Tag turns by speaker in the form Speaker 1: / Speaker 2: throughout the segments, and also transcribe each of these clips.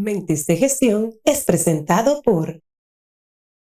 Speaker 1: Mentes de Gestión es presentado por...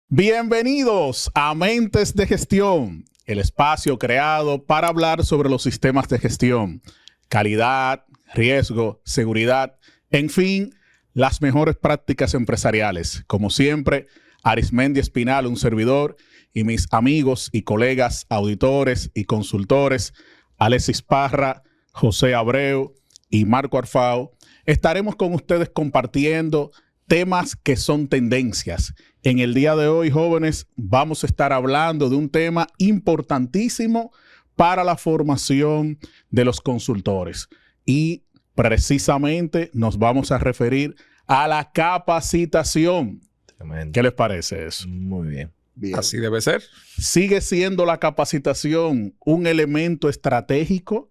Speaker 2: Bienvenidos a Mentes de Gestión, el espacio creado para hablar sobre los sistemas de gestión, calidad, riesgo, seguridad, en fin, las mejores prácticas empresariales. Como siempre, Arismendi Espinal, un servidor, y mis amigos y colegas auditores y consultores, Alexis Parra, José Abreu y Marco Arfao, estaremos con ustedes compartiendo temas que son tendencias. En el día de hoy, jóvenes, vamos a estar hablando de un tema importantísimo para la formación de los consultores. Y precisamente nos vamos a referir a la capacitación. Tremendo. ¿Qué les parece eso?
Speaker 3: Muy bien.
Speaker 4: Bien. Así debe ser.
Speaker 2: ¿Sigue siendo la capacitación un elemento estratégico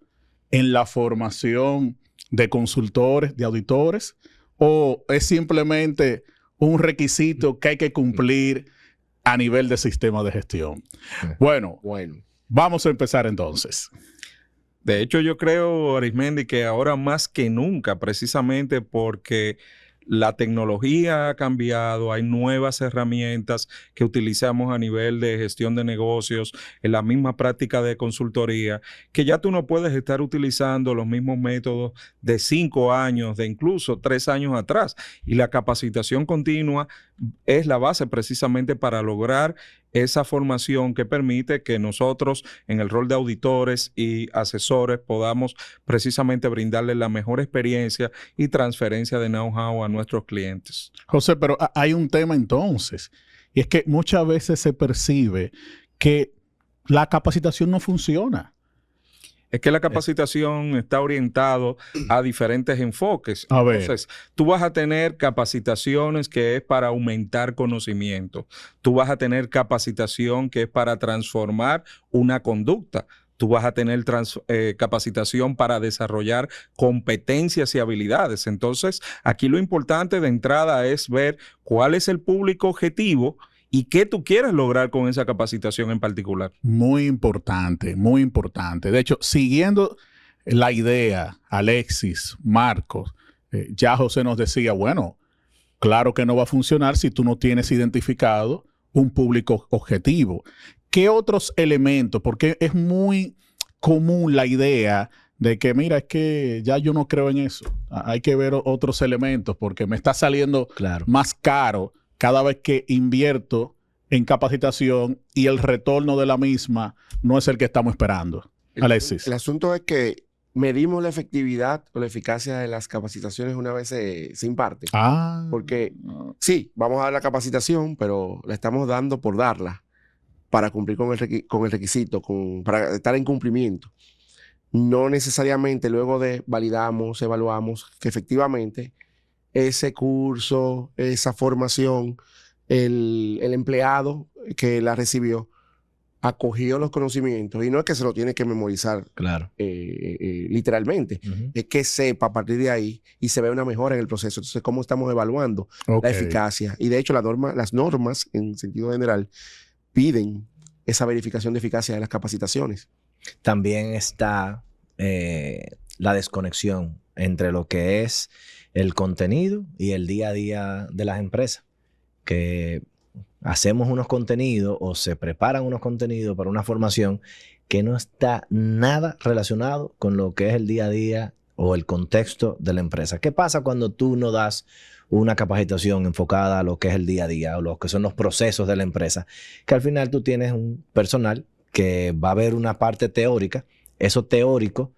Speaker 2: en la formación de consultores, de auditores? ¿O es simplemente un requisito que hay que cumplir a nivel de sistema de gestión? Bueno, vamos a empezar entonces.
Speaker 4: De hecho, yo creo, Arismendi, que ahora más que nunca, precisamente porque la tecnología ha cambiado, hay nuevas herramientas que utilizamos a nivel de gestión de negocios, en la misma práctica de consultoría, que ya tú no puedes estar utilizando los mismos métodos de 5 años, de incluso 3 años atrás. Y la capacitación continua es la base precisamente para lograr esa formación que permite que nosotros en el rol de auditores y asesores podamos precisamente brindarles la mejor experiencia y transferencia de know-how a nuestros clientes.
Speaker 2: José, pero hay un tema entonces, y es que muchas veces se percibe que la capacitación no funciona.
Speaker 4: Es que la capacitación está orientado a diferentes enfoques. Entonces, tú vas a tener capacitaciones que es para aumentar conocimiento. Tú vas a tener capacitación que es para transformar una conducta. Tú vas a tener capacitación para desarrollar competencias y habilidades. Entonces, aquí lo importante de entrada es ver cuál es el público objetivo y qué tú quieres lograr con esa capacitación en particular.
Speaker 2: Muy importante, muy importante. De hecho, siguiendo la idea, Alexis, Marcos, ya José nos decía, bueno, claro que no va a funcionar si tú no tienes identificado un público objetivo. ¿Qué otros elementos? Porque es muy común la idea de que, mira, es que ya yo no creo en eso. Hay que ver otros elementos porque me está saliendo más caro cada vez que invierto en capacitación y el retorno de la misma no es el que estamos esperando. Alexis.
Speaker 3: El asunto es que medimos la efectividad o la eficacia de las capacitaciones una vez se imparte. Porque sí, vamos a dar la capacitación, pero la estamos dando por darla para cumplir con el requisito, para estar en cumplimiento. No necesariamente luego de validamos, evaluamos que efectivamente ese curso, esa formación, el empleado que la recibió, acogió los conocimientos. Y no es que se lo tiene que memorizar literalmente. Es que sepa a partir de ahí y se ve una mejora en el proceso. Entonces, ¿cómo estamos evaluando la eficacia? Y de hecho, las normas, en sentido general, piden esa verificación de eficacia de las capacitaciones.
Speaker 5: También está la desconexión entre lo que es el contenido y el día a día de las empresas, que hacemos unos contenidos o se preparan unos contenidos para una formación que no está nada relacionado con lo que es el día a día o el contexto de la empresa. ¿Qué pasa cuando tú no das una capacitación enfocada a lo que es el día a día o lo que son los procesos de la empresa? Que al final tú tienes un personal que va a ver una parte teórica. Eso teórico,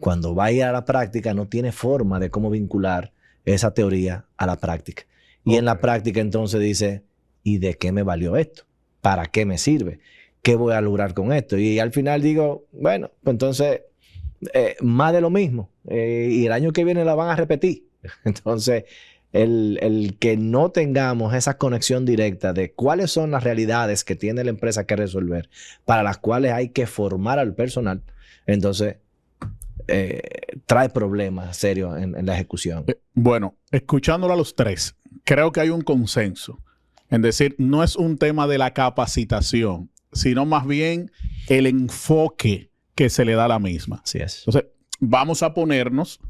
Speaker 5: cuando va a ir a la práctica, no tiene forma de cómo vincular esa teoría a la práctica. Y en la práctica entonces dice, ¿y de qué me valió esto? ¿Para qué me sirve? ¿Qué voy a lograr con esto? Y al final digo, bueno, pues entonces, más de lo mismo. Y el año que viene la van a repetir. Entonces, el que no tengamos esa conexión directa de cuáles son las realidades que tiene la empresa que resolver, para las cuales hay que formar al personal, entonces trae problemas serios en la ejecución.
Speaker 2: Bueno, escuchándolo a los tres, creo que hay un consenso en decir, no es un tema de la capacitación, sino más bien el enfoque que se le da a la misma.
Speaker 5: Así es.
Speaker 2: Entonces, vamos a ponernos,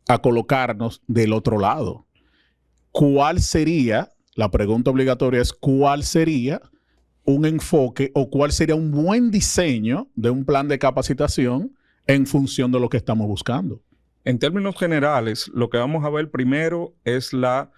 Speaker 2: a colocarnos del otro lado. ¿cuál sería, la pregunta obligatoria es, ¿cuál sería un enfoque o cuál sería un buen diseño de un plan de capacitación en función de lo que estamos buscando?
Speaker 4: En términos generales, lo que vamos a ver primero es la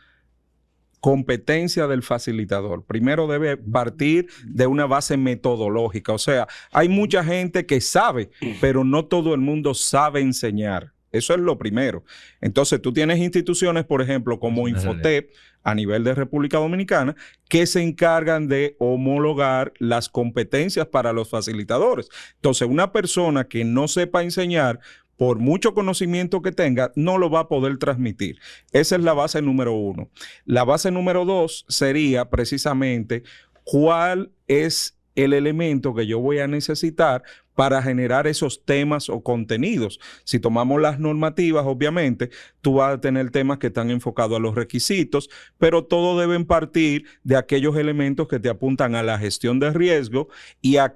Speaker 4: competencia del facilitador. Primero debe partir de una base metodológica. O sea, hay mucha gente que sabe, pero no todo el mundo sabe enseñar. Eso es lo primero. Entonces, tú tienes instituciones, por ejemplo, como Infotep, a nivel de República Dominicana, que se encargan de homologar las competencias para los facilitadores. Entonces, una persona que no sepa enseñar, por mucho conocimiento que tenga, no lo va a poder transmitir. Esa es la base número 1. La base número 2 sería precisamente cuál es el elemento que yo voy a necesitar para generar esos temas o contenidos. Si tomamos las normativas, obviamente, tú vas a tener temas que están enfocados a los requisitos, pero todos deben partir de aquellos elementos que te apuntan a la gestión de riesgo y a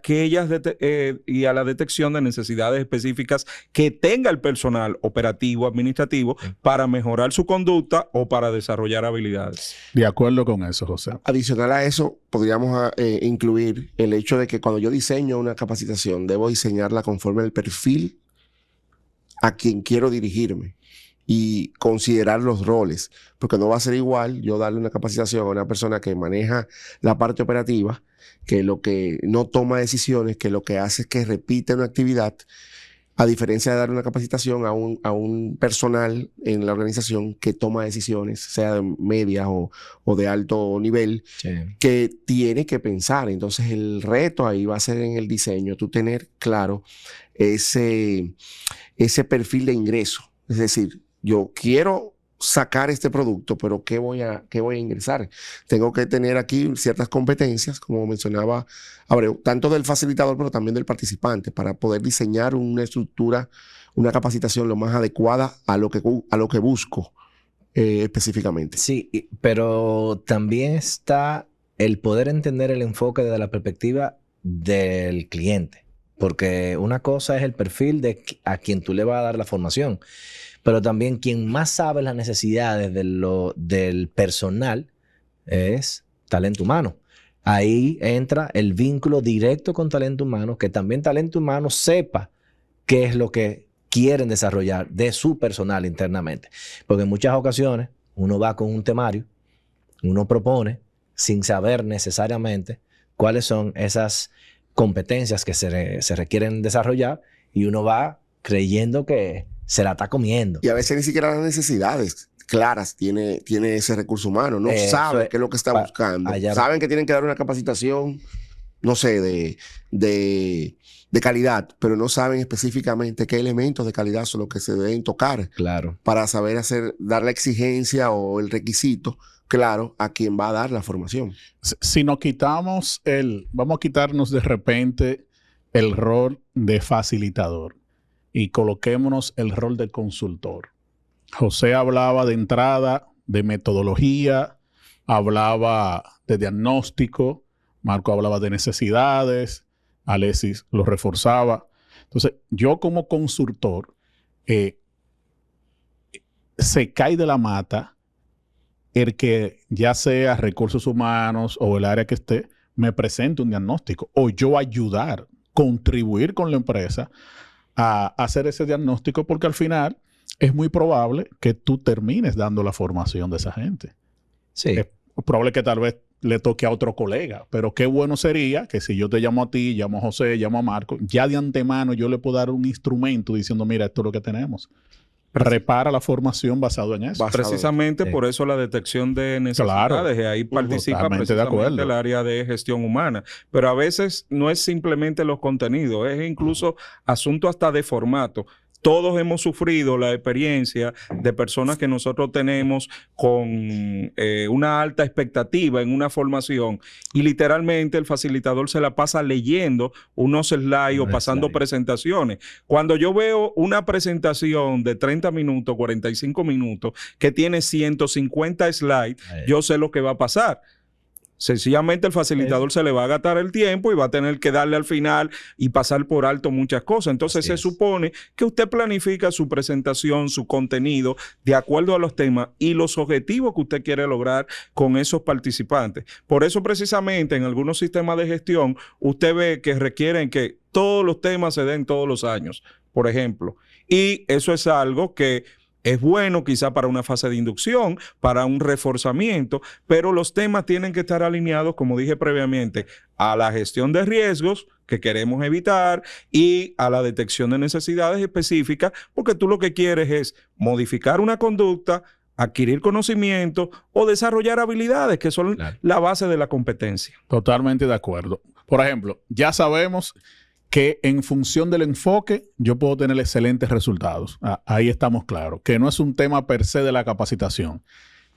Speaker 4: la detección de necesidades específicas que tenga el personal operativo, administrativo, para mejorar su conducta o para desarrollar habilidades.
Speaker 2: De acuerdo con eso, José.
Speaker 3: Adicional a eso, podríamos incluir el hecho de que cuando yo diseño una capacitación, debo diseñarla conforme al perfil a quien quiero dirigirme y considerar los roles, porque no va a ser igual yo darle una capacitación a una persona que maneja la parte operativa, que lo que no toma decisiones, que lo que hace es que repite una actividad, a diferencia de dar una capacitación a un personal en la organización que toma decisiones, sea de media o de alto nivel, que tiene que pensar. Entonces el reto ahí va a ser en el diseño, tú tener claro ese perfil de ingreso. Es decir, yo quiero sacar este producto, pero ¿qué voy a ingresar? Tengo que tener aquí ciertas competencias, como mencionaba Abreu, tanto del facilitador, pero también del participante, para poder diseñar una estructura, una capacitación lo más adecuada a lo que busco específicamente.
Speaker 5: Sí, pero también está el poder entender el enfoque desde la perspectiva del cliente, porque una cosa es el perfil de a quien tú le vas a dar la formación, pero también quien más sabe las necesidades del personal es talento humano. Ahí entra el vínculo directo con talento humano, que también talento humano sepa qué es lo que quieren desarrollar de su personal internamente. Porque en muchas ocasiones uno va con un temario, uno propone sin saber necesariamente cuáles son esas competencias que se requieren desarrollar y uno va creyendo que se la está comiendo.
Speaker 3: Y a veces ni siquiera las necesidades claras tiene ese recurso humano. No sabe qué es lo que está buscando. Saben que tienen que dar una capacitación, no sé, de calidad, pero no saben específicamente qué elementos de calidad son los que se deben tocar.
Speaker 5: Claro.
Speaker 3: Para saber dar la exigencia o el requisito claro a quien va a dar la formación.
Speaker 2: Si nos quitamos vamos a quitarnos de repente el rol de facilitador y coloquémonos el rol de consultor. José hablaba de entrada, de metodología, hablaba de diagnóstico, Marco hablaba de necesidades, Alexis lo reforzaba. Entonces, yo como consultor, se cae de la mata el que ya sea recursos humanos o el área que esté, me presente un diagnóstico o yo ayudar, contribuir con la empresa a hacer ese diagnóstico, porque al final es muy probable que tú termines dando la formación de esa gente.
Speaker 5: Sí.
Speaker 2: Es probable que tal vez le toque a otro colega, pero qué bueno sería que si yo te llamo a ti, llamo a José, llamo a Marco, ya de antemano yo le puedo dar un instrumento diciendo, mira, esto es lo que tenemos. Repara la formación basado en eso.
Speaker 4: Precisamente por eso la detección de necesidades. Y ahí participa precisamente el área de gestión humana. Pero a veces no es simplemente los contenidos, es incluso asunto hasta de formato. Todos hemos sufrido la experiencia de personas que nosotros tenemos con una alta expectativa en una formación y literalmente el facilitador se la pasa leyendo unos slides o pasando presentaciones. Cuando yo veo una presentación de 30 minutos, 45 minutos, que tiene 150 slides, yo sé lo que va a pasar. Sencillamente el facilitador se le va a gastar el tiempo y va a tener que darle al final y pasar por alto muchas cosas. Entonces se supone que usted planifica su presentación, su contenido, de acuerdo a los temas y los objetivos que usted quiere lograr con esos participantes. Por eso precisamente en algunos sistemas de gestión usted ve que requieren que todos los temas se den todos los años, por ejemplo. Y eso es algo que es bueno quizá para una fase de inducción, para un reforzamiento, pero los temas tienen que estar alineados, como dije previamente, a la gestión de riesgos que queremos evitar y a la detección de necesidades específicas, porque tú lo que quieres es modificar una conducta, adquirir conocimiento o desarrollar habilidades que son la base de la competencia.
Speaker 2: Totalmente de acuerdo. Por ejemplo, ya sabemos que en función del enfoque yo puedo tener excelentes resultados. Ahí estamos claros. Que no es un tema per se de la capacitación.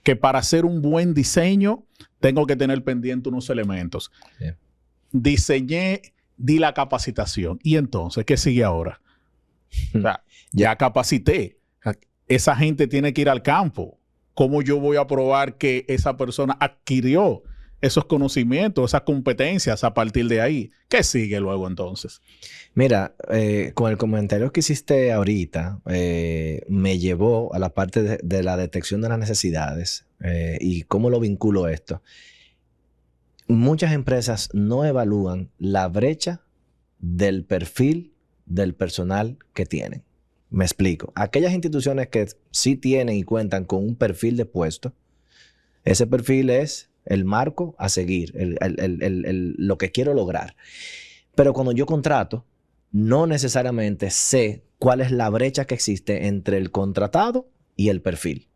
Speaker 2: Que para hacer un buen diseño tengo que tener pendiente unos elementos. Sí. Diseñé, di la capacitación. ¿Y entonces qué sigue ahora? O sea, ya capacité. Esa gente tiene que ir al campo. ¿Cómo yo voy a probar que esa persona adquirió esos conocimientos, esas competencias a partir de ahí? ¿Qué sigue luego entonces?
Speaker 5: Mira, con el comentario que hiciste ahorita, me llevó a la parte de la detección de las necesidades y cómo lo vinculo esto. Muchas empresas no evalúan la brecha del perfil del personal que tienen. Me explico. Aquellas instituciones que sí tienen y cuentan con un perfil de puesto, ese perfil es el marco a seguir, lo que quiero lograr. Pero cuando yo contrato, no necesariamente sé cuál es la brecha que existe entre el contratado y el perfil.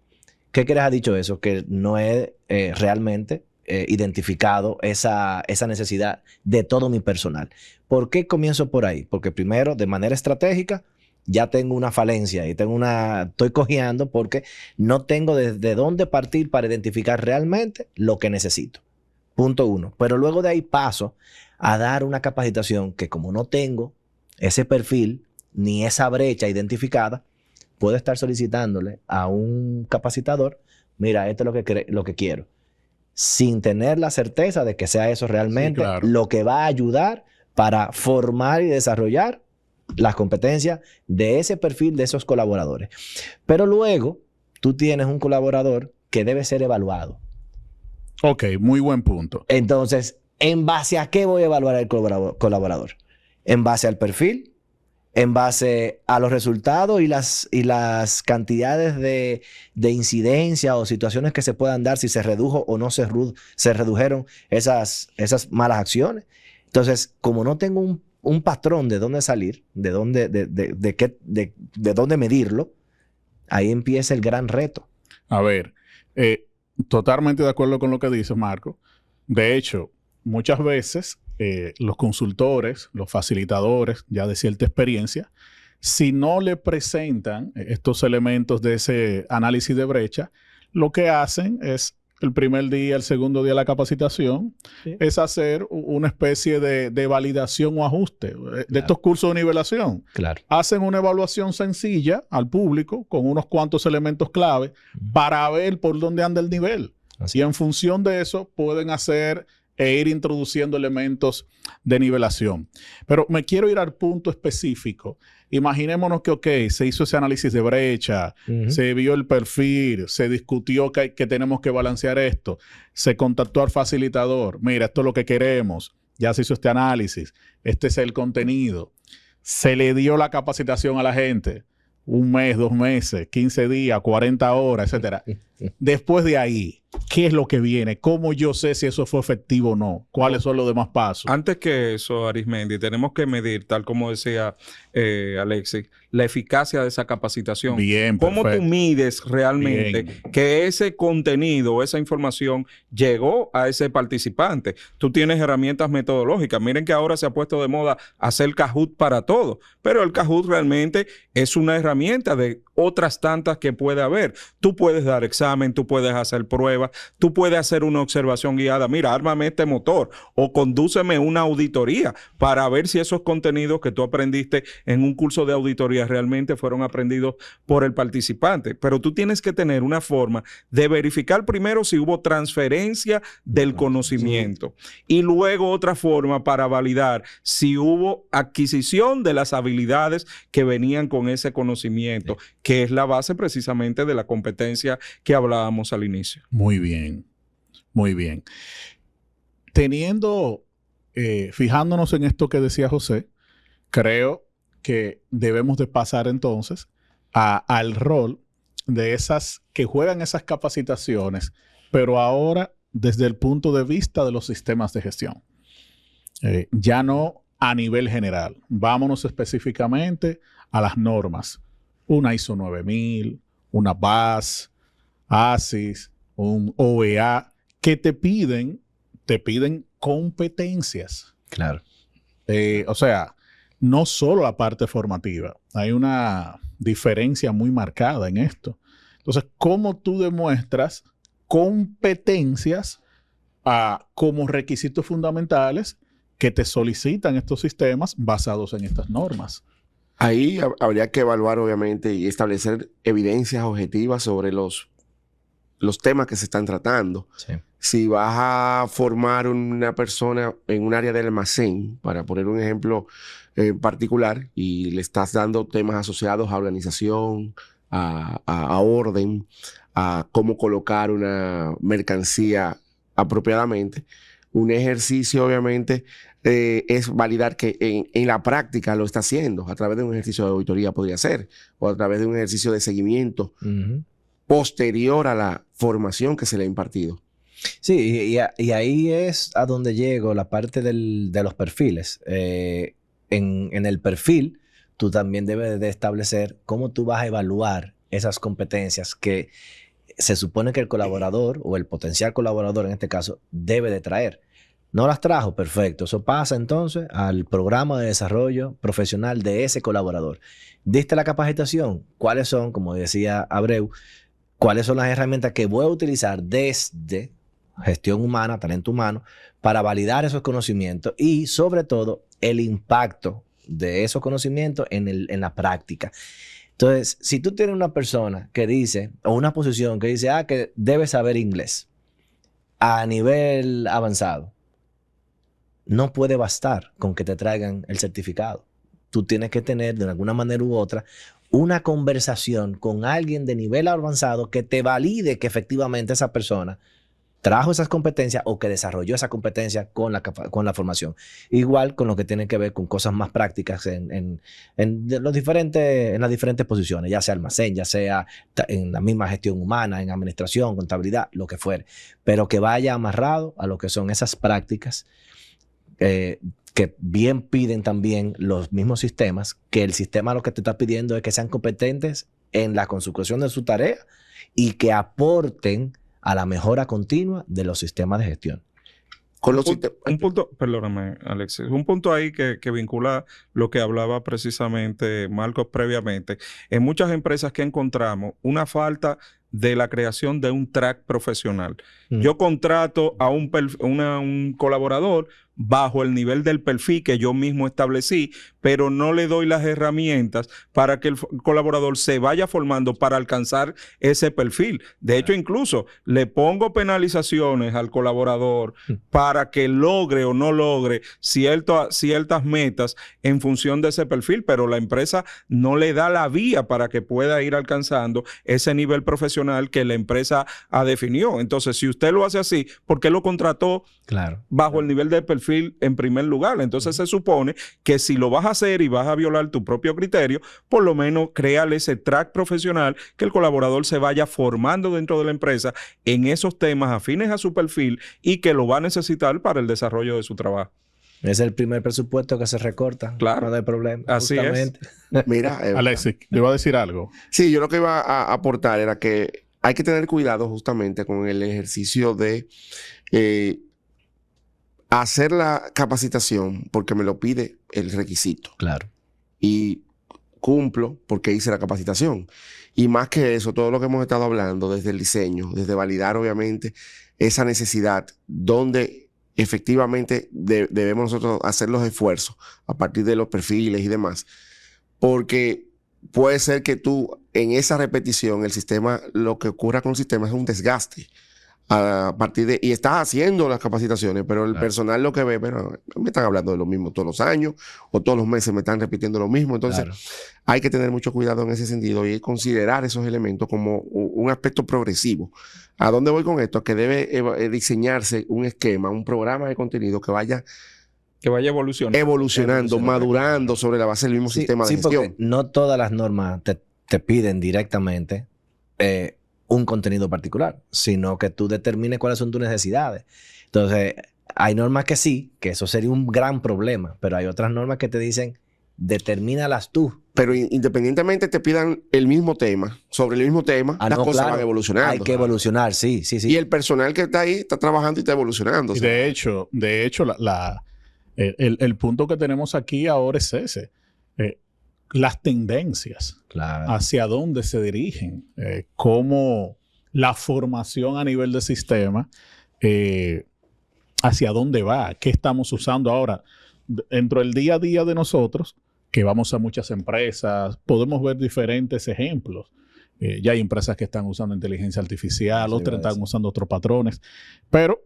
Speaker 5: ¿Qué quieres ha dicho eso? Que no he realmente identificado esa necesidad de todo mi personal. ¿Por qué comienzo por ahí? Porque primero, de manera estratégica, ya tengo una falencia y estoy cojeando porque no tengo desde dónde partir para identificar realmente lo que necesito. Punto 1. Pero luego de ahí paso a dar una capacitación que, como no tengo ese perfil ni esa brecha identificada, puedo estar solicitándole a un capacitador, mira, esto es lo que quiero, sin tener la certeza de que sea eso realmente lo que va a ayudar para formar y desarrollar las competencias de ese perfil de esos colaboradores. Pero luego tú tienes un colaborador que debe ser evaluado.
Speaker 2: Ok, muy buen punto.
Speaker 5: Entonces, ¿en base a qué voy a evaluar al colaborador? ¿En base al perfil? ¿En base a los resultados y las cantidades de incidencia o situaciones que se puedan dar si se redujo o no se redujeron esas malas acciones? Entonces, como no tengo un patrón de dónde salir, de dónde medirlo, ahí empieza el gran reto.
Speaker 2: A ver, totalmente de acuerdo con lo que dices, Marco. De hecho, muchas veces los consultores, los facilitadores, ya de cierta experiencia, si no le presentan estos elementos de ese análisis de brecha, lo que hacen es el primer día, el segundo día de la capacitación, es hacer una especie de validación o ajuste de estos cursos de nivelación. Hacen una evaluación sencilla al público con unos cuantos elementos clave para ver por dónde anda el nivel. Y en función de eso pueden hacer e ir introduciendo elementos de nivelación. Pero me quiero ir al punto específico. Imaginémonos que, ok, se hizo ese análisis de brecha, se vio el perfil, se discutió que tenemos que balancear esto, se contactó al facilitador, mira, esto es lo que queremos, ya se hizo este análisis, este es el contenido, se le dio la capacitación a la gente, 1 mes, 2 meses, 15 días, 40 horas, etcétera. Después de ahí, ¿qué es lo que viene? ¿Cómo yo sé si eso fue efectivo o no? ¿Cuáles son los demás pasos?
Speaker 4: Antes que eso, Arismendi, tenemos que medir, tal como decía Alexis, la eficacia de esa capacitación.
Speaker 2: Bien,
Speaker 4: ¿Cómo tú mides realmente que ese contenido, esa información llegó a ese participante? Tú tienes herramientas metodológicas. Miren que ahora se ha puesto de moda hacer Kahoot para todo, pero el Kahoot realmente es una herramienta de otras tantas que puede haber. Tú puedes dar exámenes, examen, tú puedes hacer pruebas, tú puedes hacer una observación guiada. Mira, ármame este motor o condúceme una auditoría para ver si esos contenidos que tú aprendiste en un curso de auditoría realmente fueron aprendidos por el participante. Pero tú tienes que tener una forma de verificar primero si hubo transferencia del conocimiento y luego otra forma para validar si hubo adquisición de las habilidades que venían con ese conocimiento, que es la base precisamente de la competencia que hablábamos al inicio.
Speaker 2: Muy bien, muy bien. Fijándonos en esto que decía José, creo que debemos de pasar entonces al rol de esas que juegan esas capacitaciones, pero ahora desde el punto de vista de los sistemas de gestión. Ya no a nivel general. Vámonos específicamente a las normas. Una ISO 9000, una BAS, ASIS, un OEA, que te piden competencias.
Speaker 5: Claro.
Speaker 2: O sea, no solo la parte formativa. Hay una diferencia muy marcada en esto. Entonces, ¿cómo tú demuestras competencias como requisitos fundamentales que te solicitan estos sistemas basados en estas normas?
Speaker 3: Ahí habría que evaluar, obviamente, y establecer evidencias objetivas sobre los temas que se están tratando.
Speaker 5: Sí.
Speaker 3: Si vas a formar una persona en un área del almacén, para poner un ejemplo particular, y le estás dando temas asociados a organización, a orden, a cómo colocar una mercancía apropiadamente, un ejercicio, obviamente, es validar que en la práctica lo está haciendo. A través de un ejercicio de auditoría podría ser, o a través de un ejercicio de seguimiento posterior a la formación que se le ha impartido.
Speaker 5: Sí, y ahí es a donde llego la parte de los perfiles. En el perfil, tú también debes de establecer cómo tú vas a evaluar esas competencias que se supone que el colaborador o el potencial colaborador en este caso debe de traer. No las trajo, perfecto. Eso pasa entonces al programa de desarrollo profesional de ese colaborador. ¿Diste la capacitación? ¿Cuáles son, como decía Abreu, cuáles son las herramientas que voy a utilizar desde gestión humana, talento humano, para validar esos conocimientos y, sobre todo, el impacto de esos conocimientos en la práctica? Entonces, si tú tienes una persona que dice, o una posición que dice, que debe saber inglés a nivel avanzado, no puede bastar con que te traigan el certificado. Tú tienes que tener, de alguna manera u otra, una conversación con alguien de nivel avanzado que te valide que efectivamente esa persona trajo esas competencias o que desarrolló esa competencia con la formación. Igual con lo que tiene que ver con cosas más prácticas en las diferentes posiciones, ya sea almacén, ya sea en la misma gestión humana, en administración, contabilidad, lo que fuere. Pero que vaya amarrado a lo que son esas prácticas que bien piden también los mismos sistemas, que el sistema lo que te está pidiendo es que sean competentes en la consecución de su tarea y que aporten a la mejora continua de los sistemas de gestión.
Speaker 4: Un punto, perdóname, Alexis, un punto ahí que vincula lo que hablaba precisamente Marcos previamente. En muchas empresas que encontramos una falta de la creación de un track profesional. Yo contrato a un colaborador bajo el nivel del perfil que yo mismo establecí, pero no le doy las herramientas para que el colaborador se vaya formando para alcanzar ese perfil. De hecho, incluso le pongo penalizaciones al colaborador para que logre o no logre ciertas metas en función de ese perfil, pero la empresa no le da la vía para que pueda ir alcanzando ese nivel profesional que la empresa ha definido. Entonces, si usted lo hace así, ¿por qué lo contrató bajo el nivel del perfil en primer lugar? Entonces se supone que si lo vas a hacer y vas a violar tu propio criterio, por lo menos créale ese track profesional que el colaborador se vaya formando dentro de la empresa en esos temas afines a su perfil y que lo va a necesitar para el desarrollo de su trabajo.
Speaker 5: Es el primer presupuesto que se recorta.
Speaker 4: Claro.
Speaker 5: No hay problema.
Speaker 4: Así justamente
Speaker 3: es. Mira,
Speaker 2: Alexis, le iba a decir algo.
Speaker 3: Sí, yo lo que iba a aportar era que hay que tener cuidado justamente con el ejercicio de hacer la capacitación porque me lo pide el requisito.
Speaker 5: Claro.
Speaker 3: Y cumplo porque hice la capacitación. Y más que eso, todo lo que hemos estado hablando desde el diseño, desde validar obviamente esa necesidad, donde efectivamente debemos nosotros hacer los esfuerzos a partir de los perfiles y demás, porque puede ser que tú en esa repetición, el sistema, lo que ocurra con el sistema es un desgaste. A partir de, y estás haciendo las capacitaciones, pero el personal lo que ve, pero me están hablando de lo mismo todos los años o todos los meses me están repitiendo lo mismo. Entonces, hay que tener mucho cuidado en ese sentido y considerar esos elementos como un aspecto progresivo. ¿A dónde voy con esto? A que debe diseñarse un esquema, un programa de contenido que vaya evolucionando, madurando sobre la base del mismo sistema de gestión.
Speaker 5: Porque no todas las normas te piden directamente un contenido particular, sino que tú determines cuáles son tus necesidades. Entonces, hay normas que sí, que eso sería un gran problema, pero hay otras normas que te dicen, determínalas tú.
Speaker 3: Pero independientemente te pidan el mismo tema, sobre el mismo tema, las cosas van evolucionando.
Speaker 5: Hay que evolucionar, sí.
Speaker 3: Y el personal que está ahí está trabajando y está evolucionando.
Speaker 2: Y de hecho, el punto que tenemos aquí ahora es ese. Las tendencias, hacia dónde se dirigen, cómo la formación a nivel de sistema, hacia dónde va, qué estamos usando ahora. Dentro del día a día de nosotros, que vamos a muchas empresas, podemos ver diferentes ejemplos. Ya hay empresas que están usando inteligencia artificial, otras están usando otros patrones, pero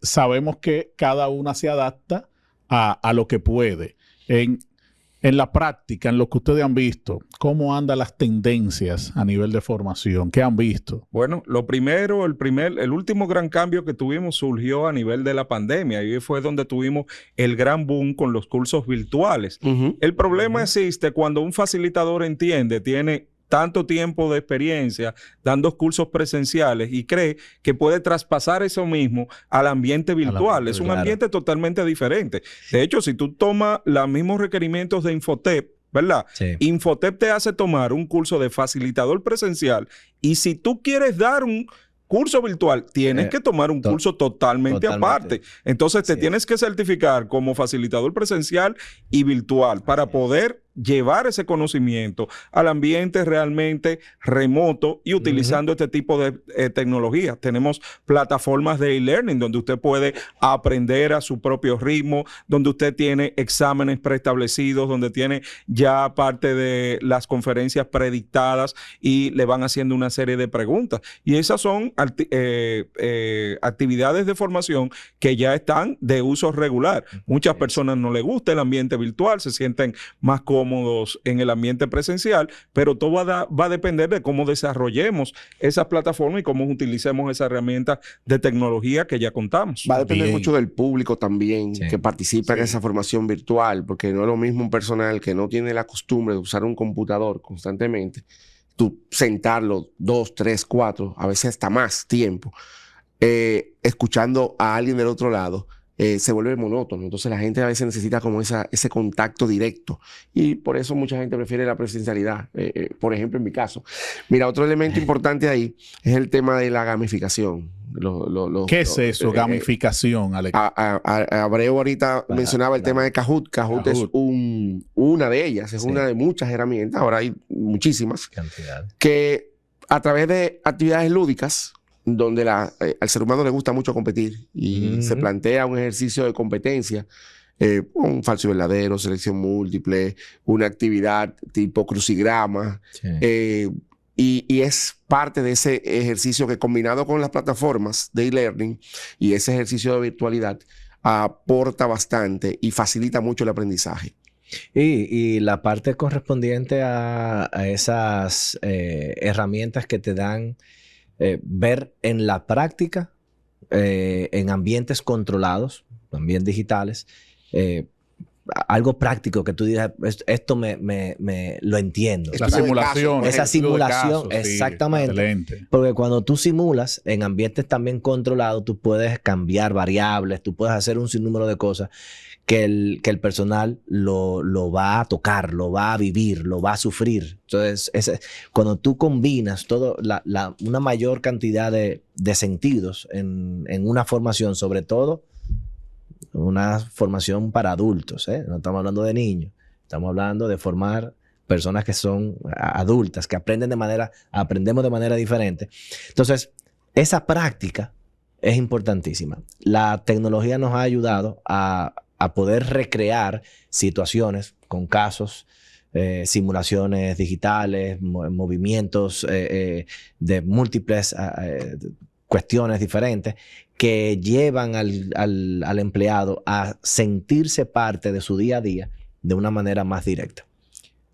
Speaker 2: sabemos que cada una se adapta a lo que puede. En la práctica, en lo que ustedes han visto, ¿cómo andan las tendencias a nivel de formación? ¿Qué han visto?
Speaker 4: Bueno, lo primero, el último gran cambio que tuvimos surgió a nivel de la pandemia. Ahí fue donde tuvimos el gran boom con los cursos virtuales. El problema existe cuando un facilitador tiene tanto tiempo de experiencia dando cursos presenciales y cree que puede traspasar eso mismo al ambiente virtual. Es un ambiente totalmente diferente. De hecho, si tú tomas los mismos requerimientos de Infotep, ¿verdad? Sí. Infotep te hace tomar un curso de facilitador presencial y si tú quieres dar un curso virtual, tienes que tomar un curso totalmente aparte. Entonces, te tienes que certificar como facilitador presencial y virtual para poder llevar ese conocimiento al ambiente realmente remoto y utilizando este tipo de tecnología. Tenemos plataformas de e-learning donde usted puede aprender a su propio ritmo, donde usted tiene exámenes preestablecidos, donde tiene ya parte de las conferencias predictadas y le van haciendo una serie de preguntas. Y esas son actividades de formación que ya están de uso regular. Muchas personas no les gusta el ambiente virtual, se sienten más cómodos en el ambiente presencial, pero todo va a depender de cómo desarrollemos esas plataformas y cómo utilicemos esas herramientas de tecnología que ya contamos.
Speaker 3: Va a depender mucho del público también que participa en esa formación virtual, porque no es lo mismo un personal que no tiene la costumbre de usar un computador constantemente, tú sentarlo 2, 3, 4, a veces hasta más tiempo, escuchando a alguien del otro lado, se vuelve monótono. Entonces la gente a veces necesita como ese contacto directo y por eso mucha gente prefiere la presencialidad. Por ejemplo, en mi caso. Mira, otro elemento importante ahí es el tema de la gamificación.
Speaker 2: ¿Qué es eso, gamificación, Alex?
Speaker 3: Abreu ahorita mencionaba el tema de Kahoot. Kahoot es una de ellas, es una de muchas herramientas, ahora hay muchísimas, que a través de actividades lúdicas, donde al ser humano le gusta mucho competir y se plantea un ejercicio de competencia, un falso y verdadero, selección múltiple, una actividad tipo crucigrama, y es parte de ese ejercicio que combinado con las plataformas de e-learning y ese ejercicio de virtualidad aporta bastante y facilita mucho el aprendizaje.
Speaker 5: Y la parte correspondiente a esas herramientas que te dan ver en la práctica, en ambientes controlados, también digitales, algo práctico que tú digas, esto me lo entiendo.
Speaker 2: La simulación.
Speaker 5: Esa simulación,
Speaker 2: caso,
Speaker 5: exactamente.
Speaker 2: Sí, excelente.
Speaker 5: Porque cuando tú simulas en ambientes también controlados, tú puedes cambiar variables, tú puedes hacer un sinnúmero de cosas que el personal lo va a tocar, lo va a vivir, lo va a sufrir. Entonces, cuando tú combinas una mayor cantidad de sentidos en una formación, sobre todo una formación para adultos, no estamos hablando de niños, estamos hablando de formar personas que son adultas, que aprendemos de manera diferente. Entonces, esa práctica es importantísima. La tecnología nos ha ayudado a poder recrear situaciones con casos, simulaciones digitales, movimientos de múltiples cuestiones diferentes que llevan al empleado a sentirse parte de su día a día de una manera más directa.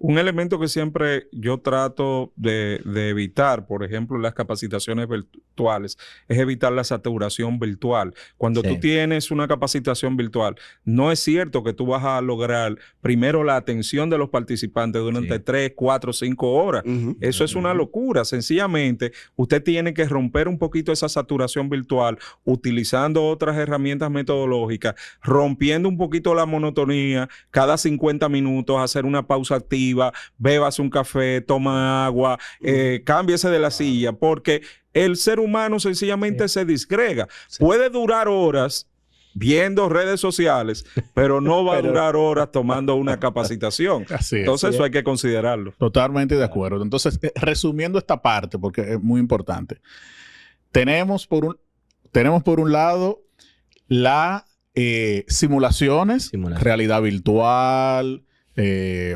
Speaker 4: Un elemento que siempre yo trato de evitar, por ejemplo, en las capacitaciones virtuales, es evitar la saturación virtual. Cuando tú tienes una capacitación virtual, no es cierto que tú vas a lograr primero la atención de los participantes durante 3, 4, 5 horas. Eso es una locura. Sencillamente, usted tiene que romper un poquito esa saturación virtual utilizando otras herramientas metodológicas, rompiendo un poquito la monotonía, cada 50 minutos hacer una pausa activa, bébase un café, toma agua, cámbiese de la silla, porque el ser humano sencillamente se disgrega. Puede durar horas viendo redes sociales, pero no va a durar horas tomando una capacitación. Entonces eso hay que considerarlo.
Speaker 2: Totalmente de acuerdo. Entonces, resumiendo esta parte, porque es muy importante, tenemos por un lado la simulaciones, realidad virtual,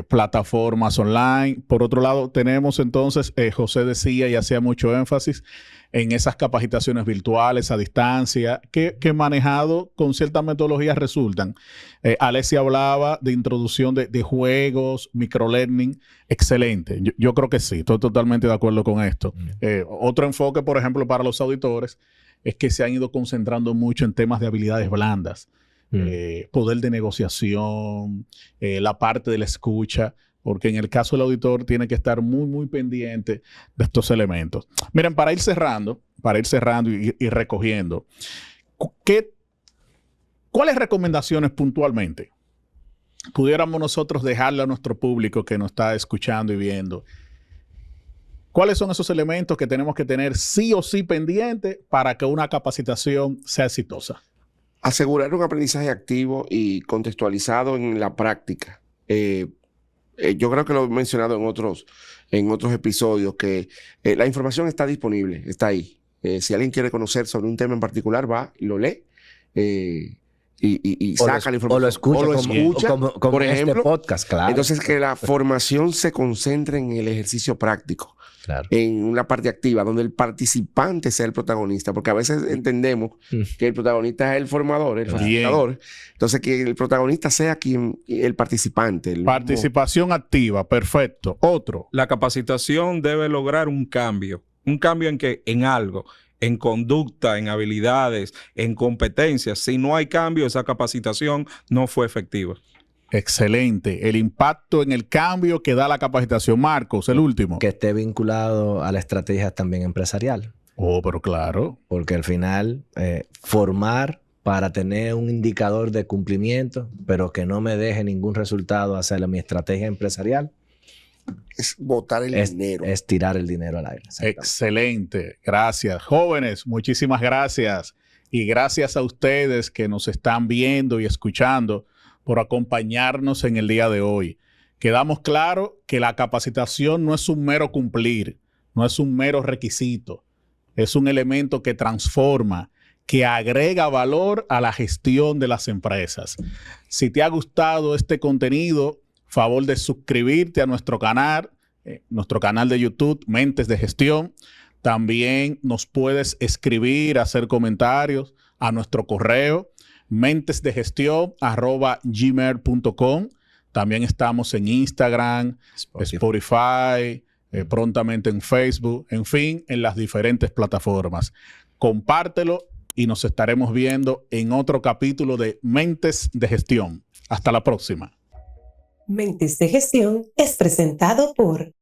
Speaker 2: plataformas online. Por otro lado, tenemos entonces, José decía y hacía mucho énfasis en esas capacitaciones virtuales a distancia que manejado con ciertas metodologías resultan. Alessia hablaba de introducción de juegos, microlearning, excelente. Yo creo que sí, estoy totalmente de acuerdo con esto. Otro enfoque, por ejemplo, para los auditores es que se han ido concentrando mucho en temas de habilidades blandas. Poder de negociación, la parte de la escucha, porque en el caso del auditor tiene que estar muy, muy pendiente de estos elementos. Miren, para ir cerrando y recogiendo, ¿cuáles recomendaciones puntualmente pudiéramos nosotros dejarle a nuestro público que nos está escuchando y viendo? ¿Cuáles son esos elementos que tenemos que tener sí o sí pendientes para que una capacitación sea exitosa?
Speaker 3: Asegurar un aprendizaje activo y contextualizado en la práctica. Yo creo que lo he mencionado en otros episodios, que la información está disponible, está ahí. Si alguien quiere conocer sobre un tema en particular, va, lo lee y saca la información.
Speaker 5: O lo escucha como
Speaker 3: por ejemplo,
Speaker 5: este podcast, claro.
Speaker 3: Entonces, que la formación se concentre en el ejercicio práctico. Claro. En una parte activa, donde el participante sea el protagonista, porque a veces entendemos que el protagonista es el formador, el facilitador. Entonces, que el protagonista sea el participante.
Speaker 2: Participación activa, perfecto. Otro.
Speaker 4: La capacitación debe lograr un cambio en algo, en conducta, en habilidades, en competencias. Si no hay cambio, esa capacitación no fue efectiva.
Speaker 2: Excelente. El impacto en el cambio que da la capacitación. Marcos, el último.
Speaker 5: Que esté vinculado a la estrategia también empresarial.
Speaker 2: Oh, pero claro.
Speaker 5: Porque al final, formar para tener un indicador de cumplimiento, pero que no me deje ningún resultado hacia mi estrategia empresarial.
Speaker 3: Es botar el dinero.
Speaker 5: Es tirar el dinero al aire.
Speaker 2: Excelente. Gracias. Jóvenes, muchísimas gracias. Y gracias a ustedes que nos están viendo y escuchando por acompañarnos en el día de hoy. Quedamos claro que la capacitación no es un mero cumplir, no es un mero requisito, es un elemento que transforma, que agrega valor a la gestión de las empresas. Si te ha gustado este contenido, favor de suscribirte a nuestro canal de YouTube, Mentes de Gestión. También nos puedes escribir, hacer comentarios a nuestro correo mentesdegestión@gmail.com. También estamos en Instagram, Spotify, prontamente en Facebook, en fin, en las diferentes plataformas. Compártelo y nos estaremos viendo en otro capítulo de Mentes de Gestión. Hasta la próxima.
Speaker 1: Mentes de Gestión es presentado por